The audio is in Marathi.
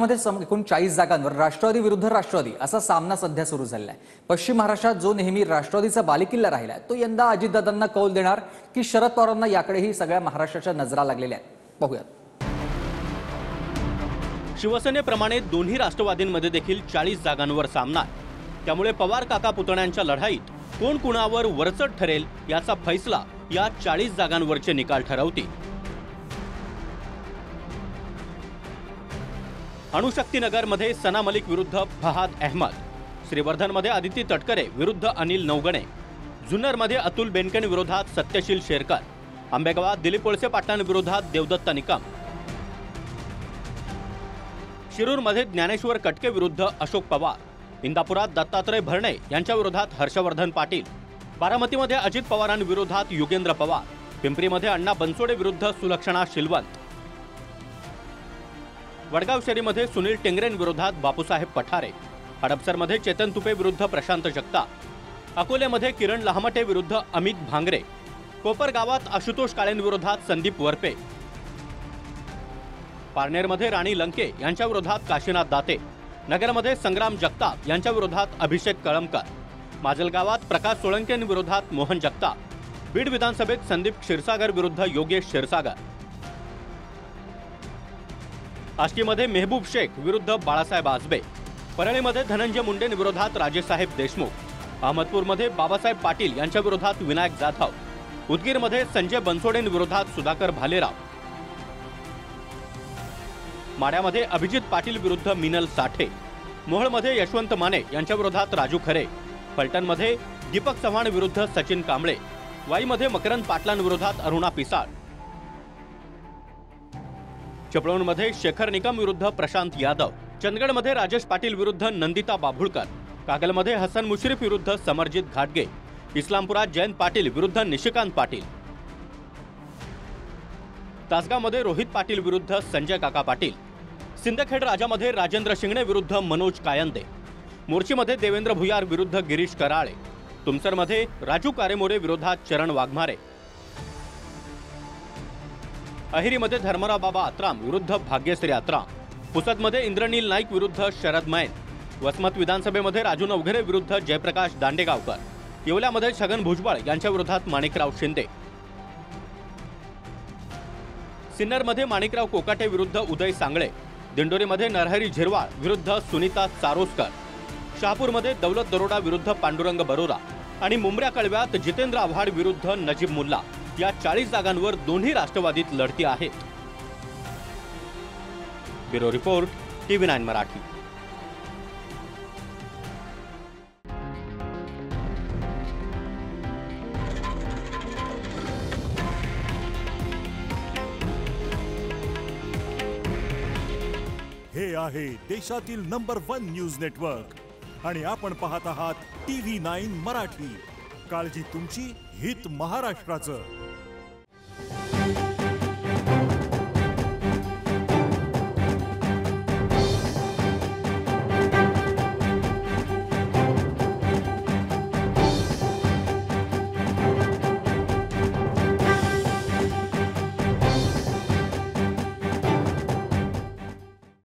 मध्ये एकूण 40 जागांवर राष्ट्रवादी विरुद्ध राष्ट्रवादी असा सामना सध्या सुरू झालेला आहे। पश्चिम महाराष्ट्रात जो नेहमी राष्ट्रवादीचा बालेकिल्ला राहिला तो यंदा अजितदादांना कौल देणार की शरद पवारांना याकडेही सगळ्या महाराष्ट्राच्या नजरा लागलेल्या आहेत। पाहूयात। शिवसेनेप्रमाणे दोन्ही राष्ट्रवादींमध्ये देखील 40 जागांवर सामना आहे। त्यामुळे पवार काका पुतण्यांच्या लढाईत कोण कुणावर वरचढ ठरेल याचा फैसला या 40 जागांवरचे निकाल ठरवतील। अणुशक्तीनगरमध्ये सना मलिक विरुद्ध फहाद अहमद, श्रीवर्धनमध्ये आदिती तटकरे विरुद्ध अनिल नवगणे, जुन्नरमध्ये अतुल बेनकेन विरोधात सत्यशील शेरकर, आंबेगावात दिलीप वळसे पाटलांविरोधात देवदत्त निकम, शिरूरमध्ये ज्ञानेश्वर कटके विरुद्ध अशोक पवार, इंदापुरात दत्तात्रय भरणे यांच्या विरोधात हर्षवर्धन पाटील, बारामतीमध्ये अजित पवारांविरोधात युगेंद्र पवार, पिंपरीमध्ये अण्णा बनसोडे विरुद्ध सुलक्षणा शिलवंत, वडगाव शहरीमध्ये सुनील टेंगरेंविरोधात बापूसाहेब पठारे, हडपसरमध्ये चेतन तुपे विरुद्ध प्रशांत जगताप, अकोल्यामध्ये किरण लहामटे विरुद्ध अमित भांगरे, कोपरगावात आशुतोष काळेंविरोधात संदीप वरपे, पारनेरमध्ये राणी लंके यांच्या विरोधात काशीनाथ दाते, नगरमध्ये संग्राम जगताप यांच्या विरोधात अभिषेक कळमकर, माजलगावात प्रकाश सोळंकेंविरोधात मोहन जगताप, बीड विधानसभेत संदीप क्षीरसागर विरुद्ध योगेश क्षीरसागर, आष्टीमध्ये मेहबूब शेख विरुद्ध बाळासाहेब आजबे, परळीमध्ये धनंजय मुंडेंविरोधात राजेसाहेब देशमुख, अहमदपूरमध्ये बाबासाहेब पाटील यांच्या विरोधात विनायक जाधव, उदगीरमध्ये संजय बनसोडेंविरोधात सुधाकर भालेराव, माड्यामध्ये अभिजित पाटील विरुद्ध मिनल साठे, मोहोळमध्ये यशवंत माने यांच्या विरोधात राजू खरे, फलटणमध्ये दीपक चव्हाण विरुद्ध सचिन कांबळे, वाईमध्ये मकरंद पाटलांविरोधात अरुणा पिसाळ, चिपळूणमध्ये शेखर निकम विरुद्ध प्रशांत यादव, चंदगडमध्ये राजेश पाटील विरुद्ध नंदिता बाभुळकर, कागलमध्ये हसन मुश्रीफ विरुद्ध समरजित घाटगे, इस्लामपुरात जयंत पाटील विरुद्ध निशिकांत पाटील, तासगावमध्ये रोहित पाटील विरुद्ध संजय काका पाटील, सिंदखेड राजामध्ये राजेंद्र शिंगणे विरुद्ध मनोज कायंदे, मोर्शीमध्ये देवेंद्र भुयार विरुद्ध गिरीश कराळे, तुमसरमध्ये राजू कारेमोरे विरोधात चरण वाघमारे, अहिरीमध्ये धर्मराव बाबा आत्राम विरुद्ध भाग्यश्री आत्राम, पुसदमध्ये इंद्रनील नाईक विरुद्ध शरद मैन, वसमत विधानसभेमध्ये राजू नवघरे विरुद्ध जयप्रकाश दांडेगावकर, येवल्यामध्ये छगन भुजबळ यांच्या विरोधात माणिकराव शिंदे, सिन्नरमध्ये माणिकराव कोकाटे विरुद्ध उदय सांगळे, दिंडोरीमध्ये नरहरी झिरवाळ विरुद्ध सुनीता चारोस्कर, शहापूरमध्ये दौलत दरोडा विरुद्ध पांडुरंग बरोरा आणि मुंबऱ्या कळव्यात जितेंद्र आव्हाड विरुद्ध नजीब मुल्ला या 40 जागांवर दोन्ही राष्ट्रवादीत लढती आहेत। Bureau report, TV9 Marathi. हे आहे देशातील नंबर 1 न्यूज नेटवर्क आणि आपण पाहत आहात TV9 मराठी। काळजी तुमची, हित महाराष्ट्राचं।